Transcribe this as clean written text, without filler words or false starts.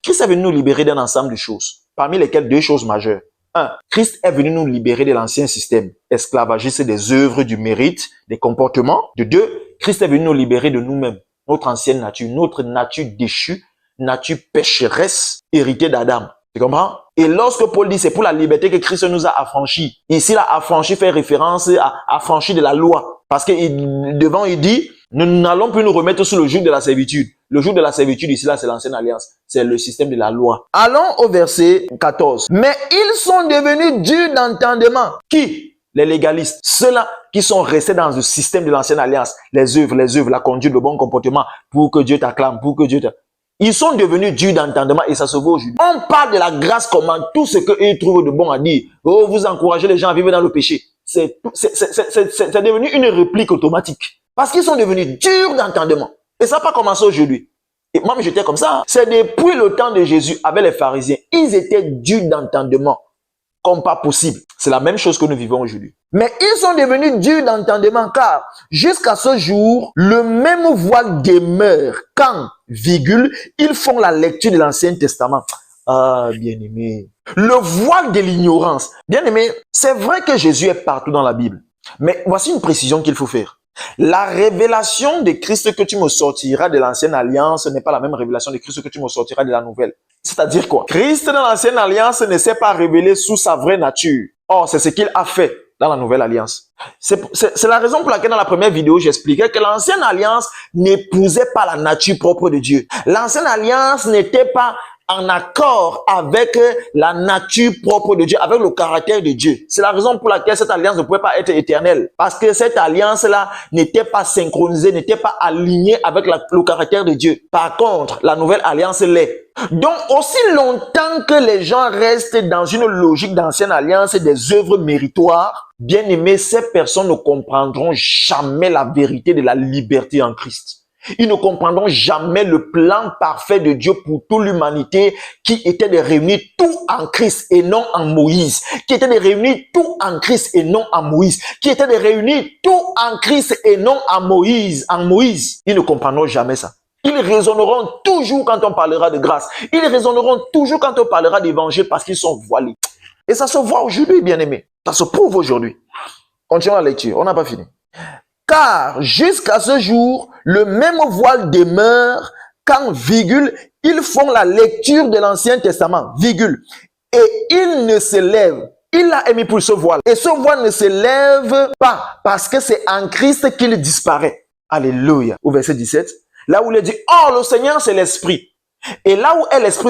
Christ est venu nous libérer d'un ensemble de choses, parmi lesquelles deux choses majeures. 1. Christ est venu nous libérer de l'ancien système esclavagiste des œuvres, du mérite, des comportements. De 2. Christ est venu nous libérer de nous-mêmes, notre ancienne nature, notre nature déchue, nature pécheresse, héritée d'Adam. Tu comprends? Et lorsque Paul dit c'est pour la liberté que Christ nous a affranchis, ici la affranchi fait référence à affranchi de la loi. Parce que devant il dit, nous n'allons plus nous remettre sous le joug de la servitude. Le joug de la servitude ici là c'est l'ancienne alliance. C'est le système de la loi. Allons au verset 14. Mais ils sont devenus durs d'entendement. Qui? Les légalistes. Ceux-là qui sont restés dans le système de l'ancienne alliance. Les œuvres, la conduite, le bon comportement pour que Dieu t'acclame, pour que Dieu te... Ils sont devenus durs d'entendement et ça se voit aujourd'hui. On parle de la grâce comment tout ce qu'ils trouvent de bon à dire. Oh, vous encouragez les gens à vivre dans le péché. C'est devenu une réplique automatique. Parce qu'ils sont devenus durs d'entendement. Et ça n'a pas commencé aujourd'hui. Et moi, j'étais comme ça. C'est depuis le temps de Jésus avec les pharisiens. Ils étaient durs d'entendement. Comme pas possible. C'est la même chose que nous vivons aujourd'hui. Mais ils sont devenus durs d'entendement car jusqu'à ce jour, le même voile demeure quand, virgule, ils font la lecture de l'Ancien Testament. Ah, bien-aimé. Le voile de l'ignorance. Bien-aimé, c'est vrai que Jésus est partout dans la Bible. Mais voici une précision qu'il faut faire. La révélation de Christ que tu me sortiras de l'ancienne alliance n'est pas la même révélation de Christ que tu me sortiras de la nouvelle. C'est-à-dire quoi? Christ dans l'ancienne alliance ne s'est pas révélé sous sa vraie nature. Or, c'est ce qu'il a fait dans la nouvelle alliance. C'est la raison pour laquelle dans la première vidéo, j'expliquais que l'ancienne alliance n'épousait pas la nature propre de Dieu. L'ancienne alliance n'était pas en accord avec la nature propre de Dieu, avec le caractère de Dieu. C'est la raison pour laquelle cette alliance ne pouvait pas être éternelle. Parce que cette alliance-là n'était pas synchronisée, n'était pas alignée avec le caractère de Dieu. Par contre, la nouvelle alliance l'est. Donc, aussi longtemps que les gens restent dans une logique d'ancienne alliance et des œuvres méritoires, bien aimés, ces personnes ne comprendront jamais la vérité de la liberté en Christ. Ils ne comprendront jamais le plan parfait de Dieu pour toute l'humanité qui était de réunir tout en Christ et non en Moïse. Qui était de réunir tout en Christ et non en Moïse. Qui était de réunir tout en Christ et non en Moïse. Ils ne comprendront jamais ça. Ils raisonneront toujours quand on parlera de grâce. Ils raisonneront toujours quand on parlera d'évangile parce qu'ils sont voilés. Et ça se voit aujourd'hui, bien-aimés. Ça se prouve aujourd'hui. Continuons la lecture. On n'a pas fini. Car jusqu'à ce jour, le même voile demeure quand, virgule, ils font la lecture de l'Ancien Testament, virgule, et il ne se lève. Il a émis pour ce voile. Et ce voile ne se lève pas parce que c'est en Christ qu'il disparaît. Alléluia. Au verset 17, là où il dit, « Or, le Seigneur, c'est l'Esprit. » Et là où est l'Esprit